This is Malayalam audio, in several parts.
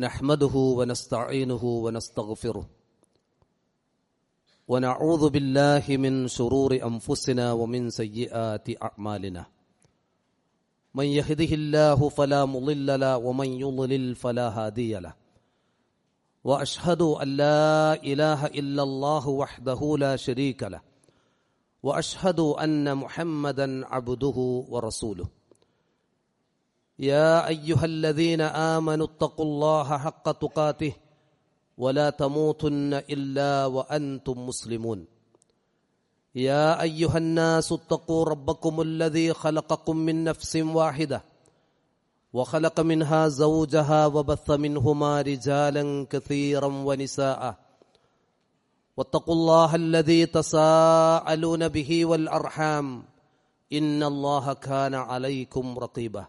نحمده ونستعينه ونستغفره ونعوذ بالله من شرور أنفسنا ومن سيئات أعمالنا من يهده الله فلا مضل له ومن يضلل فلا هادي له وأشهد أن لا إله إلا الله وحده لا شريك له وأشهد أن محمدا عبده ورسوله يا أيها الذين آمنوا اتقوا الله حق تقاته ولا تموتن إلا وأنتم مسلمون يا أيها الناس اتقوا ربكم الذي خلقكم من نفس واحدة وخلق منها زوجها وبث منهما رجالا كثيرا ونساء واتقوا الله الذي تساءلون به والأرحام إن الله كان عليكم رقيبا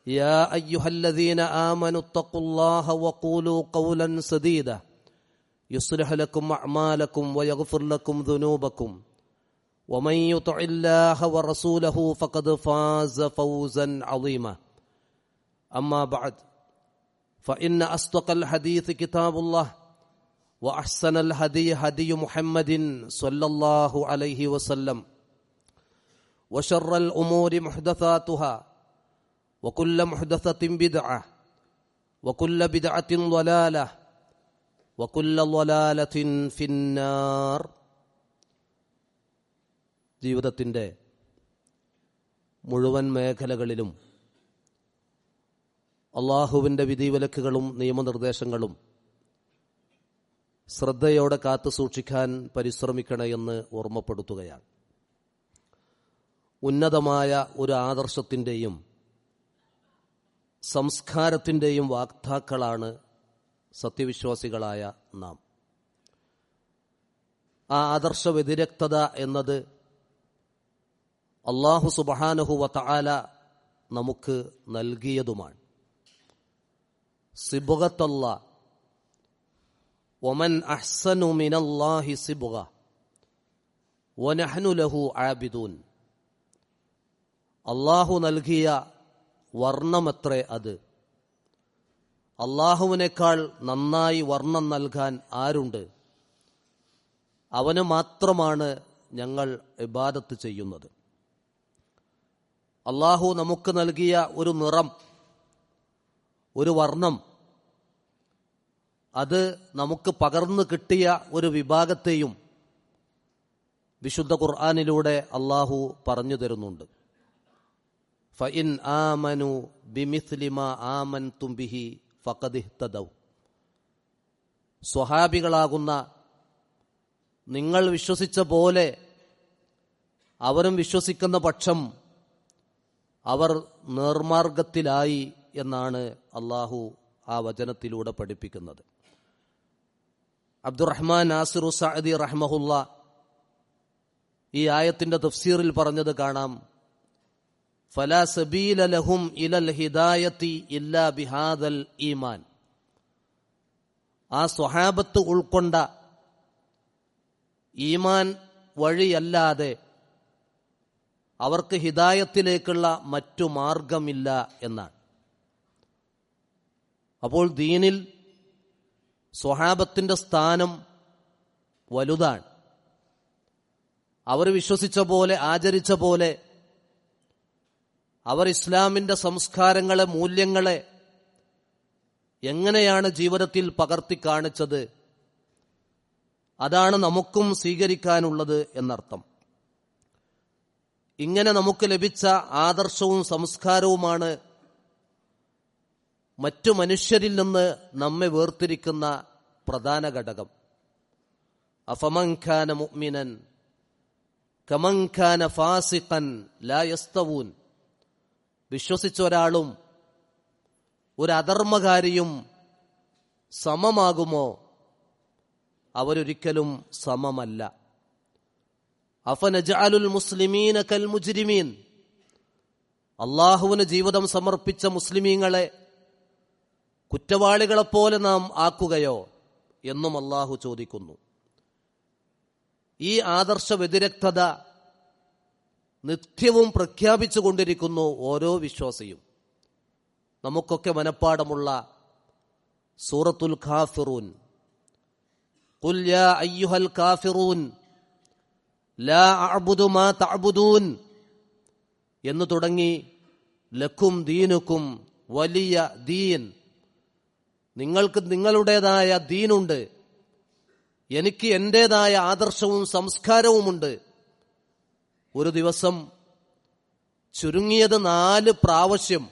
يا أيها الذين آمنوا اتقوا الله وقولوا قولا سديدا يصلح لكم أعمالكم ويغفر لكم ذنوبكم ومن يطع الله ورسوله فقد فاز فوزا عظيما أما بعد فإن أصدق الحديث كتاب الله وأحسن الهدي هدي محمد صلى الله عليه وسلم وشر الأمور محدثاتها وكل محدثة بدعة وكل بدعة ضلالة وكل ضلالة في النار. ജീവിതത്തിൻ്റെ മുഴുവൻ മേഖലകളിലും അള്ളാഹുവിൻ്റെ വിധിവിലക്കുകളും നിയമനിർദ്ദേശങ്ങളും ശ്രദ്ധയോടെ കാത്തു സൂക്ഷിക്കാൻ പരിശ്രമിക്കണമെന്ന് ഓർമ്മപ്പെടുത്തുകയാണ്. ഉന്നതമായ ഒരു ആദർശത്തിൻ്റെയും സംസ്കാരത്തിൻ്റെയും വാക്താക്കളാണ് സത്യവിശ്വാസികളായ നാം. ആ ആദർശ വ്യതിരക്തത എന്നത് അല്ലാഹു സുബ്ഹാനഹു വ തആല നമുക്ക് നൽകിയതുമാണ്. സിബ്ഗത്തല്ലാ വമൻ അഹ്സനു മിനല്ലാഹി സിബ്ഗ വനഹ്നു ലഹു ആബിദൂൻ. അല്ലാഹു നൽകിയ വർണ്ണമത്രേ അത്. അള്ളാഹുവിനേക്കാൾ നന്നായി വർണ്ണം നൽകാൻ ആരുണ്ട്? അവന് മാത്രമാണ് ഞങ്ങൾ ഇബാദത്ത് ചെയ്യുന്നത്. അള്ളാഹു നമുക്ക് നൽകിയ ഒരു നിറം, ഒരു വർണ്ണം, അത് നമുക്ക് പകർന്നു കിട്ടിയ ഒരു വിഭാഗത്തെയും വിശുദ്ധ ഖുർആനിലൂടെ അള്ളാഹു പറഞ്ഞു തരുന്നുണ്ട്. ഫഇൻ ആമനു ബിമിസ്ലി മാ ആമൻതും ബിഹി ഫഖദ് ഇഹ്തദൗ. സ്വഹാബികളാകുന്ന നിങ്ങൾ വിശ്വസിച്ച പോലെ അവരും വിശ്വസിക്കുന്ന പക്ഷം അവർ നേർമാർഗത്തിലായി എന്നാണ് അള്ളാഹു ആ വചനത്തിലൂടെ പഠിപ്പിക്കുന്നത്. അബ്ദുറഹ്മാൻ നാസിറു സഅദി റഹ്മഹുല്ല ഈ ആയത്തിന്റെ തഫ്സീറിൽ പറഞ്ഞത് കാണാം. ഫലാ സബീല ലഹും ഇലൽ ഹിദായത്തി ഇല്ലാ ബിഹാദൽ ഈമാൻ. ആ സ്വഹാബത്ത് ഉൾക്കൊണ്ട ഈമാൻ വഴിയല്ലാതെ അവർക്ക് ഹിദായത്തിലേക്കുള്ള മറ്റു മാർഗമില്ല എന്നാണ്. അപ്പോൾ ദീനിൽ സ്വഹാബത്തിന്റെ സ്ഥാനം വലുതാണ്. അവർ വിശ്വസിച്ച പോലെ, ആചരിച്ച പോലെ, അവർ ഇസ്ലാമിന്റെ സംസ്കാരങ്ങളെ, മൂല്യങ്ങളെ എങ്ങനെയാണ് ജീവിതത്തിൽ പകർത്തി കാണിച്ചത്, അതാണ് നമുക്കും സ്വീകരിക്കാനുള്ളത് എന്നർത്ഥം. ഇങ്ങനെ നമുക്ക് ലഭിച്ച ആദർശവും സംസ്കാരവുമാണ് മറ്റു മനുഷ്യരിൽ നിന്ന് നമ്മെ വേർതിരിക്കുന്ന പ്രധാന ഘടകം. അഫമൻ കാന മുഅ്മിനൻ കമൻ കാന ഫാസിഖൻ ലാ യസ്തവൂൻ. വിശ്വസിച്ച ഒരാളും ഒരു അധർമ്മകാരിയും സമമാകുമോ? അവരൊരിക്കലും സമമല്ല. അഫനജഅലുൽ മുസ്ലിമീന കൽ മുജ്രിമീൻ. അള്ളാഹുവിന് ജീവിതം സമർപ്പിച്ച മുസ്ലിമീങ്ങളെ കുറ്റവാളികളെപ്പോലെ നാം ആക്കുകയോ എന്നും അള്ളാഹു ചോദിക്കുന്നു. ഈ ആദർശ വ്യതിരക്തത നിത്യവും പ്രഖ്യാപിച്ചുകൊണ്ടിരിക്കുന്നു ഓരോ വിശ്വാസിയും. നമുക്കൊക്കെ മനഃപ്പാടമുള്ള സൂറത്തുൽ കാഫിറൂൻ. ഖുൽ യാ അയ്യുഹൽ കാഫിറൂൻ ലാ അഅ്ബുദു മാ തഅ്ബുദൂൻ എന്ന് തുടങ്ങി ലക്കും ദീനുക്കും വലിയ ദീൻ, നിങ്ങൾക്ക് നിങ്ങളുടേതായ ദീനുണ്ട്, എനിക്ക് എന്റേതായ ആദർശവും സംസ്കാരവുമുണ്ട്. ഒരു ദിവസം ചുരുങ്ങിയത് 4 പ്രാവശ്യം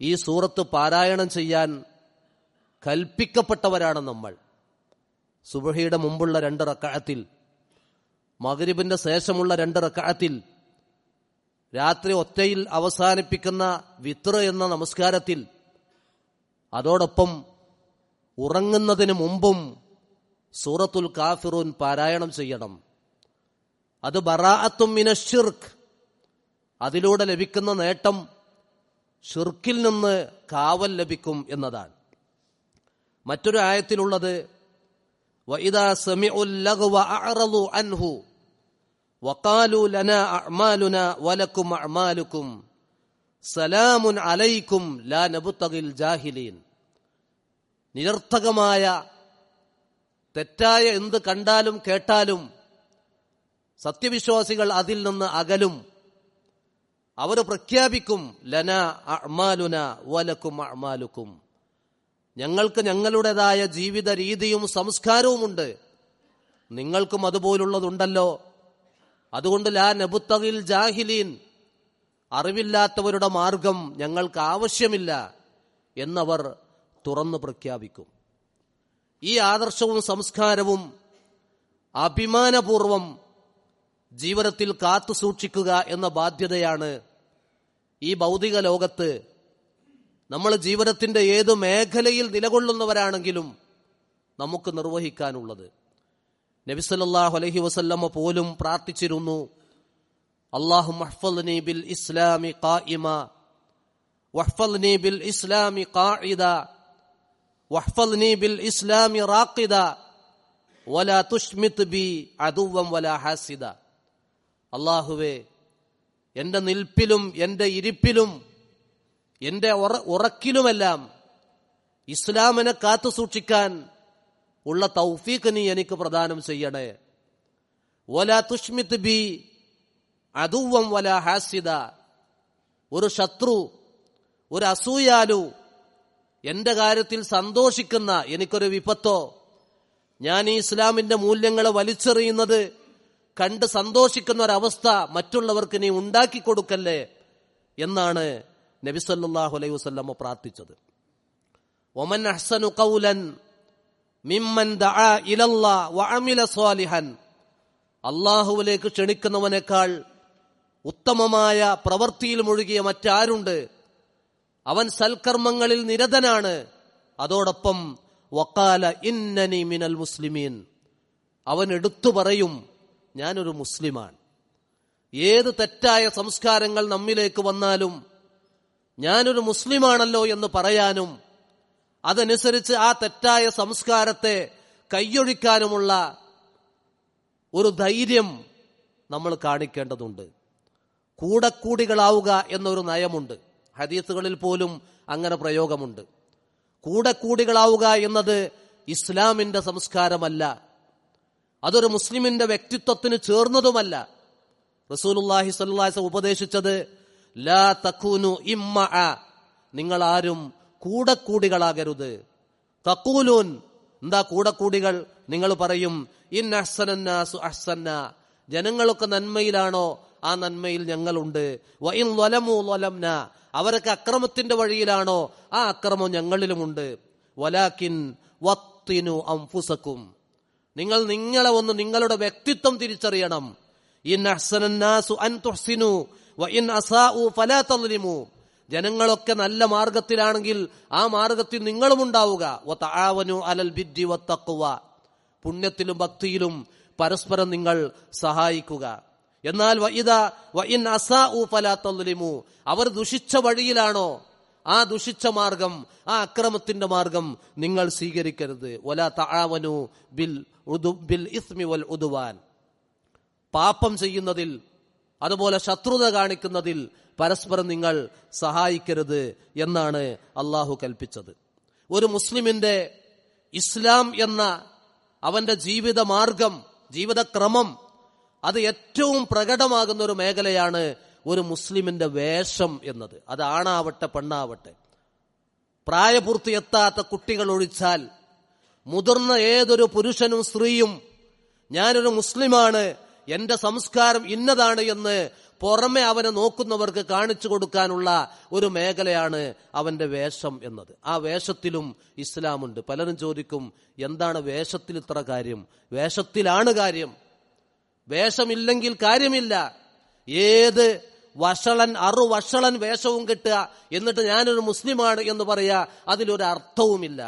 ഈ സൂറത്ത് പാരായണം ചെയ്യാൻ കൽപ്പിക്കപ്പെട്ടവരാണ് നമ്മൾ. സുബ്ഹിയുടെ മുമ്പുള്ള 2 റക്അത്തിൽ, മഗ്രിബിന്റെ ശേഷമുള്ള 2 റക്അത്തിൽ, രാത്രി ഒറ്റയിൽ അവസാനിപ്പിക്കുന്ന വിത്ർ എന്ന നമസ്കാരത്തിൽ, അതോടൊപ്പം ഉറങ്ങുന്നതിന് മുമ്പും സൂറത്തുൽ കാഫിറൂൻ പാരായണം ചെയ്യണം. അത് ബറാഅത്തും മിനശ്ശിർക്ക്, അതിലൂടെ ലഭിക്കുന്ന നേട്ടം ഷിർക്കിൽ നിന്ന് കാവൽ ലഭിക്കും എന്നതാണ്. മറ്റൊരു ആയത്തിലുള്ളത് വഇദാ സമിഉൽ ലഗ്വ അഅറളു അൻഹു വഖാലു ലനാ അഅ്മാലുനാ വലക്കും അഅ്മാലുക്കും സലാമുൻ അലൈക്കും ലാ നബ്തഗിൽ ജാഹിലീൻ. നിരർത്ഥകമായ തെറ്റായ എന്ത് കണ്ടാലും കേട്ടാലും സത്യവിശ്വാസികൾ അതിൽ നിന്ന് അകലും. അവർ പ്രഖ്യാപിക്കും ലനാ അഅ്മാലുനാ വലക്കും അഅ്മാലുക്കും, ഞങ്ങൾക്ക് ഞങ്ങളുടേതായ ജീവിത രീതിയും സംസ്കാരവുമുണ്ട്, നിങ്ങൾക്കും അതുപോലുള്ളതുണ്ടല്ലോ. അതുകൊണ്ട് ലാ നബ്തഗിൽ ജാഹിലീൻ, അറിവില്ലാത്തവരുടെ മാർഗം ഞങ്ങൾക്ക് ആവശ്യമില്ല എന്നവർ തുറന്നു പ്രഖ്യാപിക്കും. ഈ ആദർശവും സംസ്കാരവും അഭിമാനപൂർവം ജീവിതത്തിൽ കാത്തു സൂക്ഷിക്കുക എന്ന ബാധ്യതയാണ് ഈ ഭൗതിക ലോകത്ത് നമ്മൾ ജീവിതത്തിന്റെ ഏതു മേഖലയിൽ നിലകൊള്ളുന്നവരാണെങ്കിലും നമുക്ക് നിർവഹിക്കാനുള്ളത്. നബി സല്ലല്ലാഹു അലൈഹി വസല്ലമ പോലും പ്രാർത്ഥിച്ചിരുന്നു, അല്ലാഹുമ്മ ഹ്ഫദ്നി ബിൽ ഇസ്ലാമി ഖായിമ വഹ്ഫദ്നി ബിൽ ഇസ്ലാമി ഖാഇദ വഹ്ഫദ്നി ബിൽ ഇസ്ലാമി റാഖിദ വലാ തുശ്മിത് ബി അദുവ്വൻ വലാ ഹാസിദ. അല്ലാഹുവേ, എന്റെ നിൽപ്പിലും എന്റെ ഇരിപ്പിലും എന്റെ ഉറക്കിലുമെല്ലാം ഇസ്ലാമിനെ കാത്തു സൂക്ഷിക്കാൻ ഉള്ള തൗഫീഖ് നീ എനിക്ക് പ്രദാനം ചെയ്യണേ. വലാ തുശ്മിത് ബി അദുവ്വൻ വലാ ഹാസിദ, ഒരു ശത്രു, ഒരു അസൂയാലു എന്റെ കാര്യത്തിൽ സന്തോഷിക്കുന്ന എനിക്കൊരു വിപത്തോ, ഞാൻ ഈ ഇസ്ലാമിന്റെ മൂല്യങ്ങളെ വലിച്ചെറിയുന്നത് കണ്ട് സന്തോഷിക്കുന്ന ഒരവസ്ഥ മറ്റുള്ളവർക്ക് നീ ഉണ്ടാക്കി കൊടുക്കല്ലേ എന്നാണ് നബി സല്ലല്ലാഹു അലൈഹി വസല്ലം പ്രാർത്ഥിച്ചത്. വമൻ അഹ്സനു ഖൗലൻ മിമ്മൻ ദആ ഇലല്ലാഹി വഅമില സ്വാലിഹൻ, അല്ലാഹുവിലേക്ക് ക്ഷണിക്കുന്നവനേക്കാൾ ഉത്തമമായ പ്രവൃത്തിയിൽ മുഴുകിയ മറ്റാരുണ്ട്? അവൻ സൽക്കർമ്മങ്ങളിൽ നിരതനാണ്. അതോടൊപ്പം വഖാല ഇന്നനി മിനൽ മുസ്ലിമീൻ, അവൻ എടുത്തു പറയും ഞാനൊരു മുസ്ലിമാണ്. ഏത് തെറ്റായ സംസ്കാരങ്ങൾ നമ്മിലേക്ക് വന്നാലും ഞാനൊരു മുസ്ലിമാണല്ലോ എന്ന് പറയാനും അതനുസരിച്ച് ആ തെറ്റായ സംസ്കാരത്തെ കൈയൊഴിക്കാനുമുള്ള ഒരു ധൈര്യം നമ്മൾ കാണിക്കേണ്ടതുണ്ട്. കൂടക്കൂടികളാവുക എന്നൊരു നയമുണ്ട്. ഹദീസുകളിൽ പോലും അങ്ങനെ പ്രയോഗമുണ്ട്. കൂടക്കൂടികളാവുക എന്നത് ഇസ്ലാമിന്റെ സംസ്കാരമല്ല, അതൊരു മുസ്ലിമിന്റെ വ്യക്തിത്വത്തിന് ചേർന്നതുമല്ല. റസൂലുള്ളാഹി സ്വല്ലല്ലാഹു അലൈഹി വസല്ലം ഉപദേശിച്ചത് ലാ തകൂനു ഇമ്മഅ, നിങ്ങൾ ആരും കൂടക്കൂടികളാകരുത്. തഖൂലൂൻ, എന്താ കൂടക്കൂടികൾ? നിങ്ങൾ പറയും ഇൻ അഹ്സനന്നാസു അഹ്സന്ന, ജനങ്ങളൊക്കെ നന്മയിലാണോ ആ നന്മയിൽ ഞങ്ങളുണ്ട്. വ ഇൻ ളലമു ളലംന, അവരൊക്കെ അക്രമത്തിന്റെ വഴിയിലാണോ ആ അക്രമം ഞങ്ങളിലുമുണ്ട്. വലാകിൻ വത്തിനു അൻഫുസകും, നിങ്ങൾ നിങ്ങളെ ഒന്ന് നിങ്ങളുടെ വ്യക്തിത്വം തിരിച്ചറിയണം. ഇൻ അഹ്സനന്നാസു അൻ തുഹ്സിനു വ ഇൻ അസാഉ ഫലാ തളിമു, ജനങ്ങളൊക്കെ നല്ല മാർഗത്തിലാണെങ്കിൽ ആ മാർഗത്തിൽ നിങ്ങളും ഉണ്ടാവുക. വ തആവനു അലൽ ബിർരി വത്തഖ്വ, പുണ്യത്തിലും ഭക്തിയിലും പരസ്പരം നിങ്ങൾ സഹായിക്കുക. എന്നാൽ വ ഇൻ അസാഉ ഫലാ തളിമു, അവർ ദുഷിച്ച വഴിയിലാണോ ആ ദുഷിച്ച മാർഗം, ആ അക്രമത്തിന്റെ മാർഗം നിങ്ങൾ സ്വീകരിക്കരുത്. വലാ തആവനു ബിൽ ഇസ്മി വൽ ഉദ്വാൻ, പാപം ചെയ്യുന്നതിൽ അതുപോലെ ശത്രുത കാണിക്കുന്നതിൽ പരസ്പരം നിങ്ങൾ സഹായിക്കരുത് എന്നാണ് അള്ളാഹു കൽപ്പിച്ചത്. ഒരു മുസ്ലിമിന്റെ ഇസ്ലാം എന്ന അവന്റെ ജീവിത മാർഗം, ജീവിതക്രമം, അത് ഏറ്റവും പ്രകടമാകുന്ന ഒരു മേഖലയാണ് ഒരു മുസ്ലിമിന്റെ വേഷം എന്നത്. അത് ആണാവട്ടെ പെണ്ണാവട്ടെ. പ്രായപൂർത്തി എത്താത്ത കുട്ടികൾ ഒഴിച്ചാൽ മുതിർന്ന ഏതൊരു പുരുഷനും സ്ത്രീയും ഞാനൊരു മുസ്ലിമാണ്, എന്റെ സംസ്കാരം ഇന്നതാണ് എന്ന് പുറമെ അവനെ നോക്കുന്നവർക്ക് കാണിച്ചു കൊടുക്കാനുള്ള ഒരു മേഖലയാണ് അവന്റെ വേഷം എന്നത്. ആ വേഷത്തിലും ഇസ്ലാമുണ്ട്. പലരും ചോദിക്കും, എന്താണ് വേഷത്തിൽ ഇത്ര കാര്യം? വേഷത്തിലാണ് കാര്യം. വേഷമില്ലെങ്കിൽ കാര്യമില്ല. ഏത് വഷളൻ വഷളൻ വേഷവും കിട്ടുക, എന്നിട്ട് ഞാനൊരു മുസ്ലിമാണ് എന്ന് പറയാ, അതിലൊരു അർത്ഥവുമില്ല.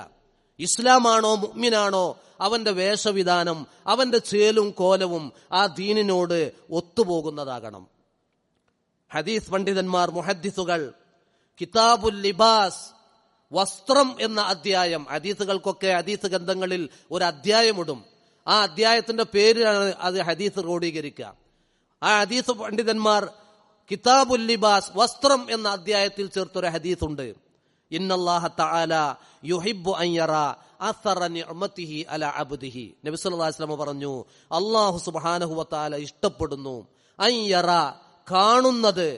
ഇസ്ലാമാണോ മുഅ്മിനാണോ അവന്റെ വേഷവിധാനം, അവന്റെ ചേലും കോലവും ആ ദീനിനോട് ഒത്തുപോകുന്നതാകണം. ഹദീസ് പണ്ഡിതന്മാർ, മുഹദ്ദിസുകൾ കിതാബുൽ ലിബാസ്, വസ്ത്രം എന്ന അധ്യായം, ഹദീസുകൾക്കൊക്കെ ഹദീസ് ഗ്രന്ഥങ്ങളിൽ ഒരു അധ്യായമിടും. ആ അധ്യായത്തിന്റെ പേരിലാണ് അത് ഹദീസ് ക്രോഡീകരിക്കുക. ആ ഹദീസ് പണ്ഡിതന്മാർ കിതാബുൽ ലിബാസ്, വസ്ത്രം എന്ന അധ്യായത്തിൽ ചേർത്തൊരു ഹദീസുണ്ട്. ഇന്നല്ലാഹ തആല യുഹിബ്ബു അൻ യറാ അസറ നിഅമതിഹി അലാ അബ്ദിഹി. നബി സല്ലല്ലാഹു അലൈഹി വസല്ലം പറഞ്ഞു, അല്ലാഹു സുബ്ഹാനഹു വ തആല ഇഷ്ടപ്പെടുന്നു അൻ യറാ, കാണുന്നത്,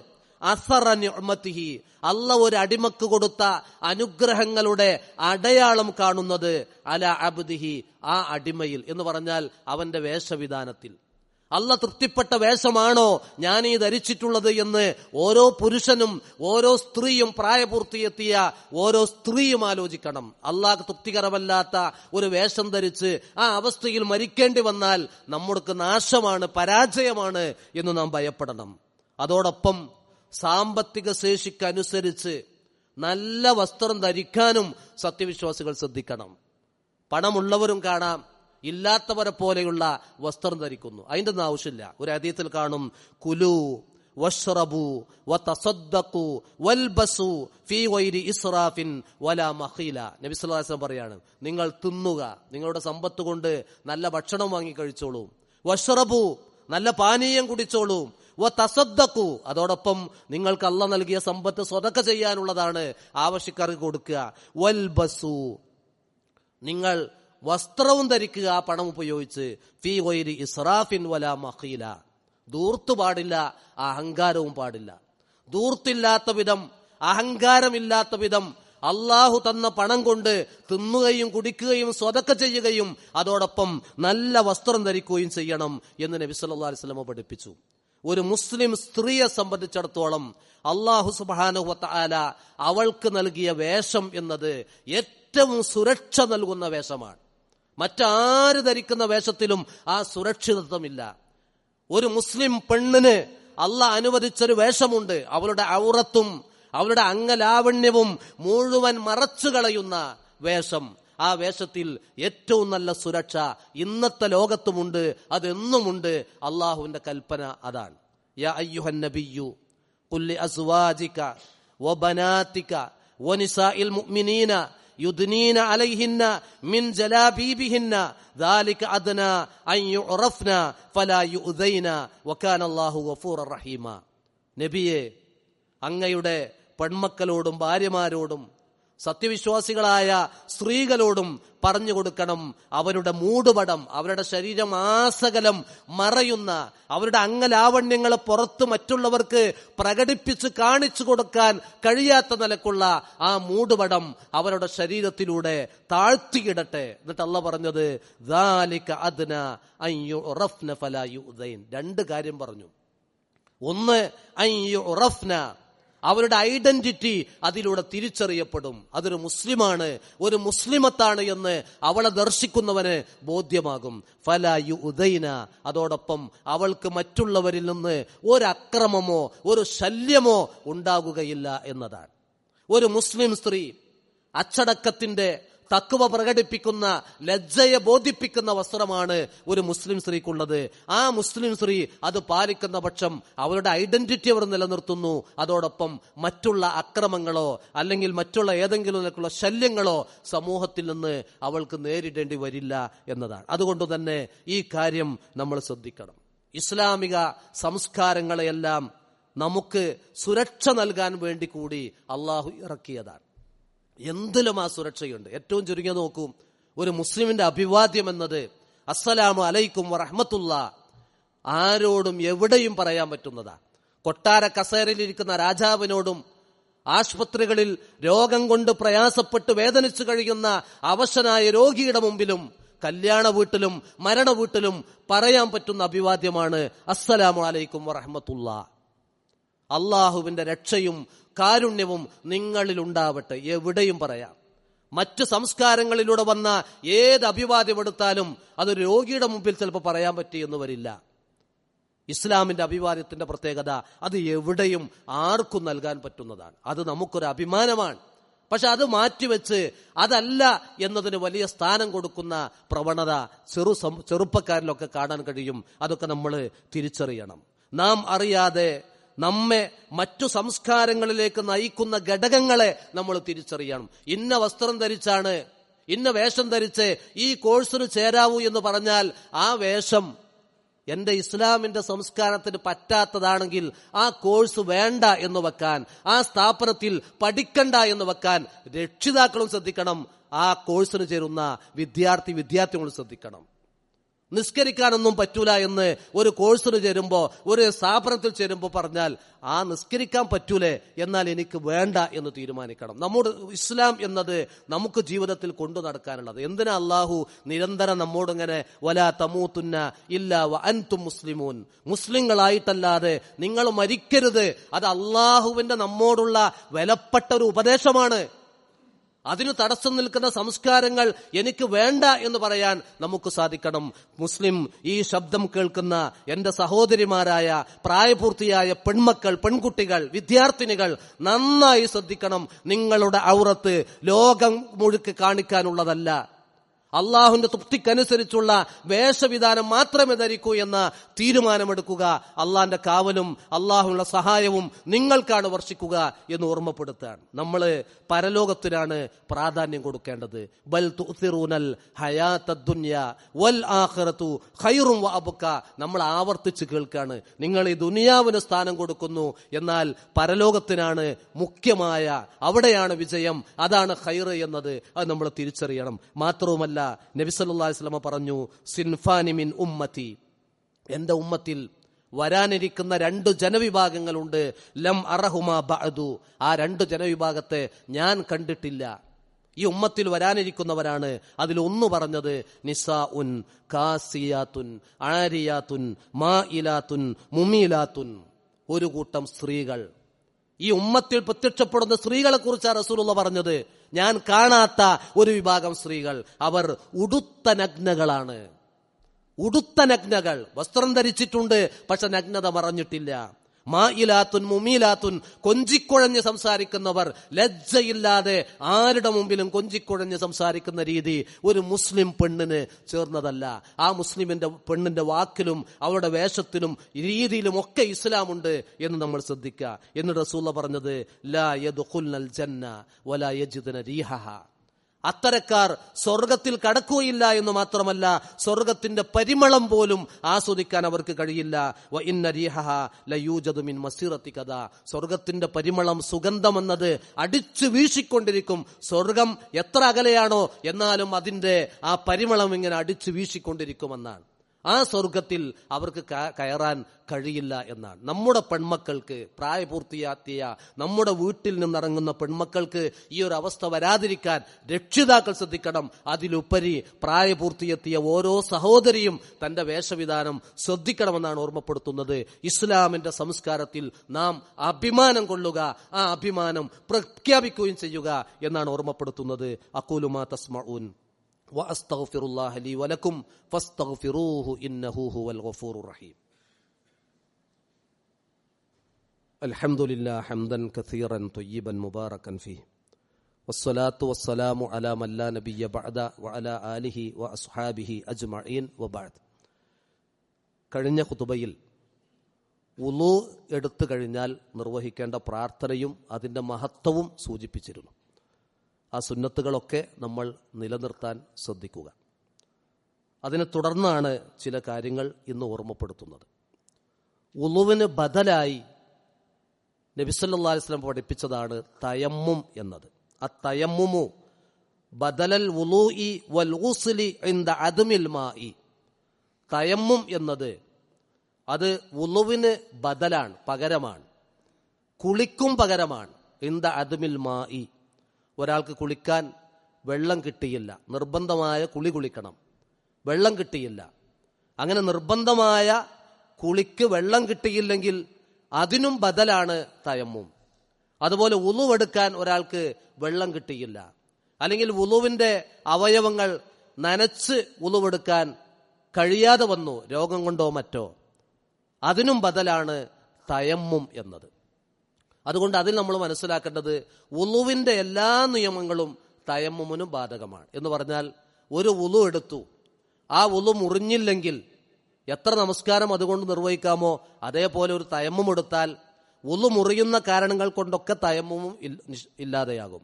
അസറ നിഅമതിഹി, അല്ലാഹു ഒരു അടിമക്ക് കൊടുത്ത അനുഗ്രഹങ്ങളുടെ അടയാളം കാണുന്നത്, അലാ അബ്ദിഹി, ആ അടിമയിൽ എന്ന് പറഞ്ഞാൽ അവന്റെ വേഷവിധാനത്തിൽ. അല്ലാഹ് തൃപ്തിപ്പെട്ട വേഷമാണോ ഞാൻ ഈ ധരിച്ചിട്ടുള്ളത് എന്ന് ഓരോ പുരുഷനും ഓരോ സ്ത്രീയും, പ്രായപൂർത്തിയെത്തിയ ഓരോ സ്ത്രീയും ആലോചിക്കണം. അല്ലാഹ് തൃപ്തികരമല്ലാത്ത ഒരു വേഷം ധരിച്ച് ആ അവസ്ഥയിൽ മരിക്കേണ്ടി വന്നാൽ നമുക്ക് നാശമാണ്, പരാജയമാണ് എന്ന് നാം ഭയപ്പെടണം. അതോടൊപ്പം സാമ്പത്തിക ശേഷിക്കനുസരിച്ച് നല്ല വസ്ത്രം ധരിക്കാനും സത്യവിശ്വാസികൾ ശ്രദ്ധിക്കണം. പണമുള്ളവരും കാണാം ഇല്ലാത്തവരെ പോലെയുള്ള വസ്ത്രം ധരിക്കുന്നു. അതിന്റെ ഒന്നും ആവശ്യമില്ല. ഒരു ഹദീസിൽ കാണും, കുലു വഷ്റബു വതസദ്ദഖു വൽബസു ഫീ ഗൈരി ഇസ്റാഫിൻ വലാ മഖീല. നബി സല്ലല്ലാഹു അലൈഹി വസല്ലം പറയാണ്, നിങ്ങൾ തിന്നുക, നിങ്ങളുടെ സമ്പത്ത് കൊണ്ട് നല്ല ഭക്ഷണം വാങ്ങി കഴിച്ചോളൂ. വഷ്റബു, നല്ല പാനീയം കുടിച്ചോളൂ. വതസദ്ദഖു, അതോടൊപ്പം നിങ്ങൾക്ക് അല്ലാഹ് നൽകിയ സമ്പത്ത് സ്വതക്ക ചെയ്യാനുള്ളതാണ്, ആവശ്യക്കാർക്ക് കൊടുക്കുക. വൽബസു, നിങ്ങൾ വസ്ത്രവും ധരിക്കുക ആ പണം ഉപയോഗിച്ച്. ഫീ ഗൈരി ഇസ്റാഫിൻ വലാ മഖീല, ധൂർത്ത് പാടില്ല, അഹങ്കാരവും പാടില്ല. ധൂർത്തില്ലാത്ത വിധം, അഹങ്കാരമില്ലാത്ത വിധം അള്ളാഹു തന്ന പണം കൊണ്ട് തിന്നുകയും കുടിക്കുകയും സ്വതക്ക ചെയ്യുകയും അതോടൊപ്പം നല്ല വസ്ത്രം ധരിക്കുകയും ചെയ്യണം എന്ന് നബി സല്ലല്ലാഹു അലൈഹി വസല്ലം പഠിപ്പിച്ചു. ഒരു മുസ്ലിം സ്ത്രീയെ സംബന്ധിച്ചിടത്തോളം അല്ലാഹു സുബ്ഹാനഹു വ തആല അവൾക്ക് നൽകിയ വേഷം എന്നത് ഏറ്റവും സുരക്ഷ നൽകുന്ന വേഷമാണ്. മറ്റാര് ധരിക്കുന്ന വേഷത്തിലും ആ സുരക്ഷിതത്വമില്ല. ഒരു മുസ്ലിം പെണ്ണിന് അള്ളാഹ് അനുവദിച്ചൊരു വേഷമുണ്ട്. അവളുടെ ഔറത്തും അവളുടെ അംഗലാവണ്യവും മുഴുവൻ മറച്ചു കളയുന്ന വേഷം. ആ വേഷത്തിൽ ഏറ്റവും നല്ല സുരക്ഷ ഇന്നത്തെ ലോകത്തുമുണ്ട്, അതെന്നുമുണ്ട്. അള്ളാഹുവിന്റെ കൽപ്പന അതാണ്. യാ അയ്യുഹൻ നബിയ്യു ഖുൽ ലി അസ്വാജിക വബനാതിക വനിസാഇൽ മുഅ്മിനീന യുദ്നീന അലൈഹിന്ന മിൻ ജലാബീബിഹിന്ന ദാലിക അദ്നാ അൻ യുറഫ്ന ഫലാ യുദൈന വകാന അല്ലാഹു ഗഫൂറർ റഹീമ. നബിയെ, അങ്ങയുടെ പെൺമക്കളോടും ഭാര്യമാരോടും സത്യവിശ്വാസികളായ സ്ത്രീകളോടും പറഞ്ഞു കൊടുക്കണം, അവരുടെ മൂടുപടം, അവരുടെ ശരീരം ആസകലം മറയുന്ന, അവരുടെ അംഗലാവണ്യങ്ങളെ പുറത്ത് മറ്റുള്ളവർക്ക് പ്രകടിപ്പിച്ച് കാണിച്ചു കൊടുക്കാൻ കഴിയാത്ത നിലക്കുള്ള ആ മൂടുപടം അവരുടെ ശരീരത്തിലൂടെ താഴ്ത്തിയിടട്ടെ. എന്നിട്ട് അല്ലാഹ് പറഞ്ഞത് ദാലിക അദ്നാ അൻ യുറഫ്ന ഫലാ യുദൈൻ. രണ്ട് കാര്യം പറഞ്ഞു. ഒന്ന്, അൻ യുറഫ്ന, അവരുടെ ഐഡന്റിറ്റി അതിലൂടെ തിരിച്ചറിയപ്പെടും. അതൊരു മുസ്ലിമാണ്, ഒരു മുസ്ലിമത്താണ് എന്ന് അവളെ ദർശിക്കുന്നവന് ബോധ്യമാകും. ഫലാ യുദൈന, അതോടൊപ്പം അവൾക്ക് മറ്റുള്ളവരിൽ നിന്ന് ഒരു അക്രമമോ ഒരു ശല്യമോ ഉണ്ടാകുകയില്ല എന്നതാണ്. ഒരു മുസ്ലിം സ്ത്രീ അച്ചടക്കത്തിന്റെ തഖ്വ പ്രകടിപ്പിക്കുന്ന, ലജ്ജയെ ബോധിപ്പിക്കുന്ന വസ്ത്രമാണ് ഒരു മുസ്ലിം സ്ത്രീക്കുള്ളത്. ആ മുസ്ലിം സ്ത്രീ അത് പാലിക്കുന്ന പക്ഷം അവരുടെ ഐഡന്റിറ്റി അവർ നിലനിർത്തുന്നു. അതോടൊപ്പം മറ്റുള്ള അക്രമങ്ങളോ അല്ലെങ്കിൽ മറ്റുള്ള ഏതെങ്കിലും നിലക്കുള്ള ശല്യങ്ങളോ സമൂഹത്തിൽ നിന്ന് അവൾക്ക് നേരിടേണ്ടി വരില്ല എന്നതാണ്. അതുകൊണ്ട് തന്നെ ഈ കാര്യം നമ്മൾ ശ്രദ്ധിക്കണം. ഇസ്ലാമിക സംസ്കാരങ്ങളെയെല്ലാം നമുക്ക് സുരക്ഷ നൽകാൻ വേണ്ടി കൂടി അള്ളാഹു ഇറക്കിയതാണ്. എന്തിലും ആ സുരക്ഷയുണ്ട്. ഏറ്റവും ചുരുങ്ങിയ നോക്കൂ, ഒരു മുസ്ലിമിന്റെ അഭിവാദ്യം എന്നത് അസ്സലാമു അലൈക്കും വറഹ്മത്തുള്ളാ, ആരോടും എവിടെയും പറയാൻ പറ്റുന്നതാ. കൊട്ടാര കസേരയിലിരിക്കുന്ന രാജാവിനോടും ആശുപത്രികളിൽ രോഗം കൊണ്ട് പ്രയാസപ്പെട്ട് വേദനിച്ചു കഴിയുന്ന അവശനായ രോഗിയുടെ മുമ്പിലും കല്യാണ വീട്ടിലും മരണ വീട്ടിലും പറയാൻ പറ്റുന്ന അഭിവാദ്യമാണ് അസ്സലാമു അലൈക്കും വറഹ്മത്തുള്ളാ. അള്ളാഹുവിന്റെ രക്ഷയും കാരുണ്യവും നിങ്ങളിൽ ഉണ്ടാവട്ടെ. എവിടെയും പറയാം. മറ്റ് സംസ്കാരങ്ങളിലൂടെ വന്ന ഏത് അഭിവാദ്യം എടുത്താലും അത് രോഗിയുടെ മുമ്പിൽ ചിലപ്പോൾ പറയാൻ പറ്റിയെന്ന് വരില്ല. ഇസ്ലാമിന്റെ അഭിവാദ്യത്തിന്റെ പ്രത്യേകത അത് എവിടെയും ആർക്കും നൽകാൻ പറ്റുന്നതാണ്. അത് നമുക്കൊരു അഭിമാനമാണ്. പക്ഷെ അത് മാറ്റിവെച്ച് അതല്ല എന്നതിന് വലിയ സ്ഥാനം കൊടുക്കുന്ന പ്രവണത ചെറുപ്പക്കാരിലൊക്കെ കാണാൻ കഴിയും. അതൊക്കെ നമ്മൾ തിരിച്ചറിയണം. നാം അറിയാതെ നമ്മെ മറ്റു സംസ്കാരങ്ങളിലേക്ക് നയിക്കുന്ന ഘടകങ്ങളെ നമ്മൾ തിരിച്ചറിയണം. ഇന്ന വസ്ത്രം ധരിച്ചാണ്, ഇന്ന വേഷം ധരിച്ച് ഈ കോഴ്സിന് ചേരാവൂ എന്ന് പറഞ്ഞാൽ ആ വേഷം എന്റെ ഇസ്ലാമിന്റെ സംസ്കാരത്തിന് പറ്റാത്തതാണെങ്കിൽ ആ കോഴ്സ് വേണ്ട എന്ന് വെക്കാൻ, ആ സ്ഥാപനത്തിൽ പഠിക്കണ്ട എന്ന് വെക്കാൻ രക്ഷിതാക്കളും ശ്രദ്ധിക്കണം. ആ കോഴ്സിന് ചേരുന്ന വിദ്യാർത്ഥികളും ശ്രദ്ധിക്കണം. നിസ്കരിക്കാനൊന്നും പറ്റൂല എന്ന് ഒരു കോഴ്സിന് ചേരുമ്പോൾ, ഒരു സ്ഥാപനത്തിൽ ചേരുമ്പോൾ പറഞ്ഞാൽ ആ നിസ്കരിക്കാൻ പറ്റൂലേ, എന്നാൽ എനിക്ക് വേണ്ട എന്ന് തീരുമാനിക്കണം. നമ്മുടെ ഇസ്ലാം എന്നത് നമുക്ക് ജീവിതത്തിൽ കൊണ്ടു നടക്കാനുള്ളത്. എന്തിനാ അള്ളാഹു നിരന്തരം നമ്മോടിങ്ങനെ വലാ തമൂതുന്ന ഇല്ലാ വ അൻതും മുസ്ലിമൂൻ, മുസ്ലിങ്ങളായിട്ടല്ലാതെ നിങ്ങൾ മരിക്കരുത്. അത് അള്ളാഹുവിന്റെ നമ്മോടുള്ള വിലപ്പെട്ട ഒരു ഉപദേശമാണ്. അതിന് തടസ്സം നിൽക്കുന്ന സംസ്കാരങ്ങൾ എനിക്ക് വേണ്ട എന്ന് പറയാൻ നമുക്ക് സാധിക്കണം. മുസ്ലിം ഈ ശബ്ദം കേൾക്കുന്ന എന്റെ സഹോദരിമാരായ പ്രായപൂർത്തിയായ പെൺമക്കൾ, പെൺകുട്ടികൾ, വിദ്യാർത്ഥിനികൾ നന്നായി ശ്രദ്ധിക്കണം. നിങ്ങളുടെ ഔറത്ത് ലോകം മുഴുക്കെ കാണിക്കാനുള്ളതല്ല. അള്ളാഹുവിന്റെ തൃപ്തിക്കനുസരിച്ചുള്ള വേഷവിധാനം മാത്രമേ ധരിക്കൂ എന്ന തീരുമാനമെടുക്കുക. അള്ളാഹിന്റെ കാവലും അള്ളാഹുവിനുള്ള സഹായവും നിങ്ങൾക്കാണ് വർഷിക്കുക എന്ന് ഓർമ്മപ്പെടുത്താണ്. നമ്മൾ പരലോകത്തിനാണ് പ്രാധാന്യം കൊടുക്കേണ്ടത്. ബൽ തുസിറൂനൽ ഹയാത്തദ് ദുനിയ വൽ ആഖിറതു ഖൈറും വഅബ്ക. നമ്മൾ ആവർത്തിച്ച് കേൾക്കാണ്. നിങ്ങൾ ഈ ദുനിയാവിന് സ്ഥാനം കൊടുക്കുന്നു, എന്നാൽ പരലോകത്തിനാണ് മുഖ്യമായ, അവിടെയാണ് വിജയം, അതാണ് ഖൈർ എന്നത്. അത് നമ്മൾ തിരിച്ചറിയണം. മാത്രവുമല്ല, നബി സല്ലല്ലാഹു അലൈഹി വസല്ലം പറഞ്ഞു, സിൻഫാനി മിൻ ഉമ്മത്തി, എന്റെ ഉമ്മത്തിൽ വരാനിരിക്കുന്ന 2 ജനവിഭാഗങ്ങളുണ്ട്. ലം അറഹുമാ ബഅദു, ആ 2 ജനവിഭാഗത്തെ ഞാൻ കണ്ടിട്ടില്ല. ഈ ഉമ്മത്തിൽ വരാനിരിക്കുന്നവരാണ്. അതിലൊന്നു പറഞ്ഞത് നിസാഉൻ കാസിയാത്തുൻ ആരിയാത്തുൻ മായിലാത്തുൻ മുമീലാത്തുൻ, ഒരു കൂട്ടം സ്ത്രീകൾ. ഈ ഉമ്മത്തിൽ പ്രത്യക്ഷപ്പെടുന്ന സ്ത്രീകളെ കുറിച്ചാണ് റസൂലുള്ളാഹി പറഞ്ഞത്. ഞാൻ കാണാത്ത ഒരു വിഭാഗം സ്ത്രീകൾ, അവർ ഉടുത്ത നഗ്നകളാണ്. ഉടുത്ത നഗ്നകൾ, വസ്ത്രം ധരിച്ചിട്ടുണ്ട് പക്ഷെ നഗ്നത മറഞ്ഞിട്ടില്ല. മായിലാത്തുൻ മുമീലാത്തുൻ, കൊഞ്ചിക്കുഴഞ്ഞ് സംസാരിക്കുന്നവർ, ലജ്ജയില്ലാതെ ആരുടെ മുമ്പിലും കൊഞ്ചിക്കുഴഞ്ഞ് സംസാരിക്കുന്ന രീതി ഒരു മുസ്ലിം പെണ്ണിന് ചേർന്നതല്ല. ആ പെണ്ണിന്റെ വാക്കിലും അവരുടെ വേഷത്തിലും രീതിയിലും ഒക്കെ ഇസ്ലാമുണ്ട് എന്ന് നമ്മൾ ശ്രദ്ധിക്കുക. എന്നിട്ട് റസൂലുള്ളാഹി പറഞ്ഞത് ലാ യദ്ഖുൽനൽ ജന്ന വലാ യജിദന റീഹഹ, അത്തരക്കാർ സ്വർഗത്തിൽ കടക്കുകയില്ല എന്ന് മാത്രമല്ല, സ്വർഗത്തിന്റെ പരിമളം പോലും ആസ്വദിക്കാൻ അവർക്ക് കഴിയില്ല. വ ഇന്ന റീഹഹ ലയൂജദു മിൻ മസിറതി കദാ, സ്വർഗത്തിന്റെ പരിമളം, സുഗന്ധം എന്നത് അടിച്ചു വീശിക്കൊണ്ടിരിക്കും. സ്വർഗം എത്ര അകലെയാണോ എന്നാലും അതിന്റെ ആ പരിമളം ഇങ്ങനെ അടിച്ചു വീശിക്കൊണ്ടിരിക്കുമെന്നാണ്. ആ സ്വർഗത്തിൽ അവർക്ക് കയറാൻ കഴിയില്ല എന്നാണ്. നമ്മുടെ പെൺമക്കൾക്ക്, പ്രായപൂർത്തിയാക്കിയ നമ്മുടെ വീട്ടിൽ നിന്നിറങ്ങുന്ന പെൺമക്കൾക്ക് ഈ ഒരു അവസ്ഥ വരാതിരിക്കാൻ രക്ഷിതാക്കൾ ശ്രദ്ധിക്കണം. അതിലുപരി പ്രായപൂർത്തിയെത്തിയ ഓരോ സഹോദരിയും തന്റെ വേഷവിധാനം ശ്രദ്ധിക്കണമെന്നാണ് ഓർമ്മപ്പെടുത്തുന്നത്. ഇസ്ലാമിന്റെ സംസ്കാരത്തിൽ നാം അഭിമാനം കൊള്ളുക, ആ അഭിമാനം പ്രഖ്യാപിക്കുകയും ചെയ്യുക എന്നാണ് ഓർമ്മപ്പെടുത്തുന്നത്. അഖൂലു മാ തസ്മഊൻ വഅസ്തഗ്ഫിറുല്ലാഹ ലീ വലക്കും ഫസ്തഗ്ഫിറൂഹു ഇന്നഹു ഹുവൽ ഗഫൂറുർ റഹീം. അൽഹംദുലില്ലാഹി ഹംദൻ കസീറൻ ത്വയ്യിബൻ മുബാറകൻ ഫീഹി വസ്സലാത്തു വസ്സലാമു അലാ മൻ ലാ നബിയ്യ ബഅദ വഅലാ ആലിഹി വഅസ്ഹാബിഹി അജ്മഈൻ വബഅദ്. കഴിഞ്ഞ ഖുതുബയിൽ വുളു എടുത്തു കഴിഞ്ഞാൽ നിർവഹിക്കേണ്ട പ്രാർത്ഥനയും അതിന്റെ മഹത്വവും സൂചിപ്പിച്ചിരുന്നു. ആ സുന്നത്തുകളൊക്കെ നമ്മൾ നിലനിർത്താൻ ശ്രദ്ധിക്കുക. അതിനെ തുടർന്നാണ് ചില കാര്യങ്ങൾ ഇന്ന് ഓർമ്മപ്പെടുത്തുന്നത്. വുളുവിന് ബദലായി നബി സല്ലല്ലാഹു അലൈഹി വസല്ലം പഠിപ്പിച്ചതാണ് തയമ്മും എന്നത്. അത്തയമ്മുമു ബദലൽ വുളൂഇ വൽ ഗുസ്ലി ഇൻദ അദ്മിൽ മാഇ. തയമ്മും എന്നത് അത് വുളുവിന് ബദലാണ്, പകരമാണ്, കുളിക്കും പകരമാണ്. ഇൻദ അദ്മിൽ മാഇ, ഒരാൾക്ക് കുളിക്കാൻ വെള്ളം കിട്ടിയില്ല, നിർബന്ധമായ കുളി കുളിക്കണം, വെള്ളം കിട്ടിയില്ല, അങ്ങനെ നിർബന്ധമായ കുളിക്ക് വെള്ളം കിട്ടിയില്ലെങ്കിൽ അതിനും ബദലാണ് തയമ്മും. അതുപോലെ വുളുവെടുക്കാൻ ഒരാൾക്ക് വെള്ളം കിട്ടിയില്ല, അല്ലെങ്കിൽ വുളുവിന്റെ അവയവങ്ങൾ നനച്ച് വുളുവെടുക്കാൻ കഴിയാതെ വന്നു, രോഗം കൊണ്ടോ മറ്റോ, അതിനും ബദലാണ് തയമ്മും എന്നത്. അതുകൊണ്ട് അതിൽ നമ്മൾ മനസ്സിലാക്കേണ്ടത് വുളുവിന്റെ എല്ലാ നിയമങ്ങളും തയമ്മുമിനും ബാധകമാണ്. എന്ന് പറഞ്ഞാൽ ഒരു വുളു എടുത്തു, ആ വുളു മുറിഞ്ഞില്ലെങ്കിൽ എത്ര നമസ്കാരം അതുകൊണ്ട് നിർവഹിക്കാമോ അതേപോലെ ഒരു തയമ്മും എടുത്താൽ വുളു മുറിയുന്ന കാരണങ്ങൾ കൊണ്ടൊക്കെ തയമ്മും ഇല്ലാതെയാകും.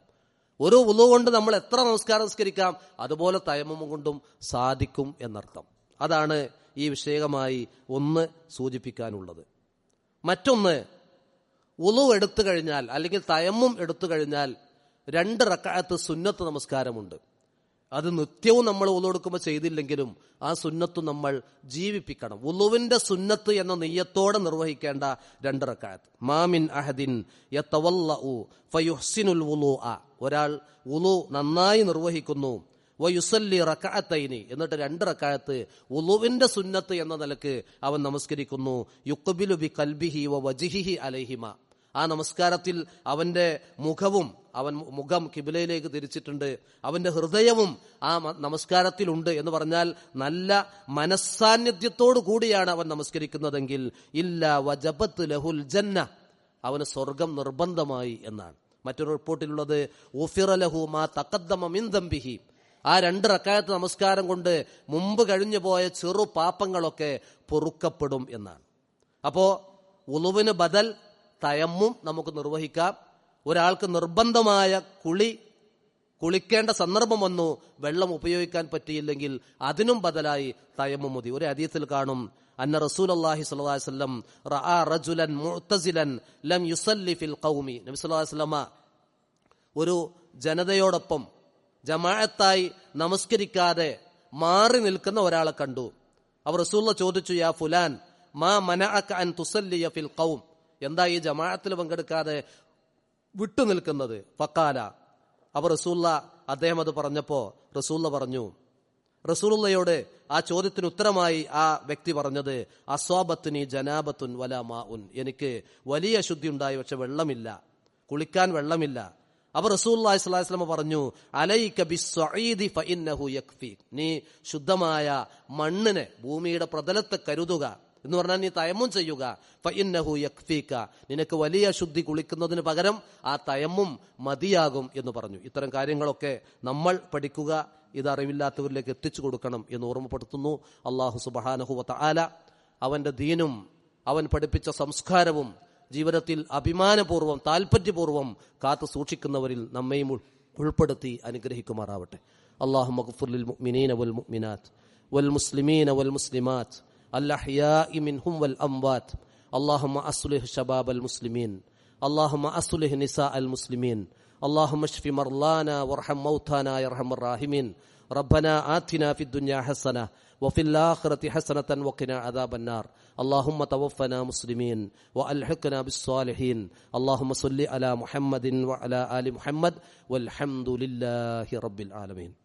ഒരു വുളു കൊണ്ട് നമ്മൾ എത്ര നമസ്കാരം നിസ്കരിക്കാം അതുപോലെ തയമ്മും കൊണ്ടും സാധിക്കും എന്നർത്ഥം. അതാണ് ഈ വിഷയമായി ഒന്ന് സൂചിപ്പിക്കാനുള്ളത്. മറ്റൊന്ന്, വുളു എടുത്തു കഴിഞ്ഞാൽ അല്ലെങ്കിൽ തയമ്മും എടുത്തു കഴിഞ്ഞാൽ 2 റക്അത്ത് സുന്നത്ത് നമസ്കാരമുണ്ട്. അത് നിത്യവും നമ്മൾ വുളു എടുക്കുമ്പോൾ ചെയ്തില്ലെങ്കിലും ആ സുന്നത്ത് നമ്മൾ ജീവിപ്പിക്കണം. വുളുവിന്റെ സുന്നത്ത് എന്ന നിയ്യത്തോടെ നിർവഹിക്കേണ്ട 2 റക്അത്ത്. മാമിൻ അഹദിൻ യതവല്ലഉ ഫയുഹ്സിനുൽ വുളുഅ, ഒരാൾ വുളു നന്നായി നിർവഹിക്കുന്നു, വയുസല്ലി റക്അത്തൈനി, എന്നിട്ട് 2 റക്അത്ത് വുളുവിന്റെ സുന്നത്ത് എന്ന നിലക്ക് അവൻ നമസ്കരിക്കുന്നു. യുഖ്ബിലു ബി ഖൽബിഹി വ വജ്ഹിഹി അലൈഹിമ, ആ നമസ്കാരത്തിൽ അവന്റെ മുഖം കിബിലയിലേക്ക് തിരിച്ചിട്ടുണ്ട്, അവന്റെ ഹൃദയവും ആ നമസ്കാരത്തിലുണ്ട് എന്ന് പറഞ്ഞാൽ നല്ല മനസ്സാന്നിധ്യത്തോടു കൂടിയാണ് അവൻ നമസ്കരിക്കുന്നതെങ്കിൽ ഇല്ല വജബത്ത് ലഹുൽ ജന്ന, അവന് സ്വർഗം നിർബന്ധമായി എന്നാണ്. മറ്റൊരു റിപ്പോർട്ടിലുള്ളത് ഉഫിറ ലഹു മാ തഖദ്ദമ മിൻ ദംബിഹി, ആ 2 റക്അത്ത് നമസ്കാരം കൊണ്ട് മുമ്പ് കഴിഞ്ഞു പോയ ചെറു പാപങ്ങളൊക്കെ പൊറുക്കപ്പെടും എന്നാണ്. അപ്പോ വുളുവിന് ബദൽ തയമ്മും നമുക്ക് നിർവഹിക്കാം. ഒരാൾക്ക് നിർബന്ധമായ കുളിക്കേണ്ട സന്ദർഭം വന്നു, വെള്ളം ഉപയോഗിക്കാൻ പറ്റിയില്ലെങ്കിൽ അതിനും ബദലായി തയമ്മും മതി. ഒരു ഹദീസിൽ കാണും, അന്ന റസൂലുള്ളാഹി സ്വല്ലല്ലാഹു അലൈഹി വസല്ലം റഅ റജുലൻ മുഅ്തസിലൻ ലം യുസല്ലി ഫിൽ ഖൗമി, നബി സല്ലല്ലാഹു അലൈഹി വസല്ലമ ഒരു ജനതയോടൊപ്പം ജമാഅത്തായി നമസ്കരിക്കാതെ മാറി നിൽക്കുന്ന ഒരാളെ കണ്ടു. അവർ റസൂലുള്ളാഹി ചോദിച്ചു, യാ ഫുലാൻ മാ മനഅക അൻ തുസല്ലിയ ഫിൽ ഖൗം, എന്താ ഈ ജമാഅത്തിൽ പങ്കെടുക്കാതെ വിട്ടു നിൽക്കുന്നത്? ഫഖാല, അവർ അദ്ദേഹം അത് പറഞ്ഞപ്പോ റസൂലുള്ള പറഞ്ഞു, റസൂലുള്ളയോട് ആ ചോദ്യത്തിന് ഉത്തരമായി ആ വ്യക്തി പറഞ്ഞത്, അസ്വാബത്തുനി ജനാബത്തുൻ വലാ മാഉൻ, എനിക്ക് വലിയ അശുദ്ധി ഉണ്ടായി, പക്ഷെ വെള്ളമില്ല, കുളിക്കാൻ വെള്ളമില്ല. അപ്പോൾ റസൂലുള്ളാഹി സ്വല്ലല്ലാഹു അലൈഹി വസല്ലം പറഞ്ഞു, അലൈക ബിസ്സഈദി ഫഇന്നഹു യക്ഫി, നീ ശുദ്ധമായ മണ്ണിനെ, ഭൂമിയുടെ പ്രതലത്തെ കരുതുക എന്ന് പറഞ്ഞാൽ നീ തയമ്മും ചെയ്യുക. ഫഇന്നഹു യക്ഫീക, നിനക്ക് വലിയ ശുദ്ധി കുളിക്കുന്നതിന് പകരം ആ തയമ്മും മതിയാകും എന്ന് പറഞ്ഞു. ഇത്തരം കാര്യങ്ങളൊക്കെ നമ്മൾ പഠിക്കുക, ഇത് അറിവില്ലാത്തവരിലേക്ക് എത്തിച്ചു കൊടുക്കണം എന്ന് ഓർമ്മപ്പെടുത്തുന്നു. അല്ലാഹു സുബ്ഹാനഹു വ തആല അവന്റെ ദീനും അവൻ പഠിപ്പിച്ച സംസ്കാരവും ജീവിതത്തിൽ അഭിമാനപൂർവ്വം താൽപര്യപൂർവ്വം കാത്തു സൂക്ഷിക്കുന്നവരിൽ നമ്മയും ഉൾപ്പെടുത്തി അനുഗ്രഹിക്കുമാറാവട്ടെ. അല്ലാഹുമ്മ ഗ്ഫിർ ലിൽ മുഅ്മിനീന വൽ മുഅ്മിനാത്ത് വൽ മുസ്ലിമീന വൽ മുസ്ലിമാത്ത് الأحياء منهم والأموات اللهم أصلح شباب المسلمين اللهم أصلح نساء المسلمين اللهم اشف مرضانا وارحم موتانا يا أرحم الراحمين ربنا آتنا في الدنيا حسنة وفي الآخرة حسنة وقنا عذاب النار اللهم توفنا مسلمين وألحقنا بالصالحين اللهم صل على محمد وعلى آل محمد والحمد لله رب العالمين.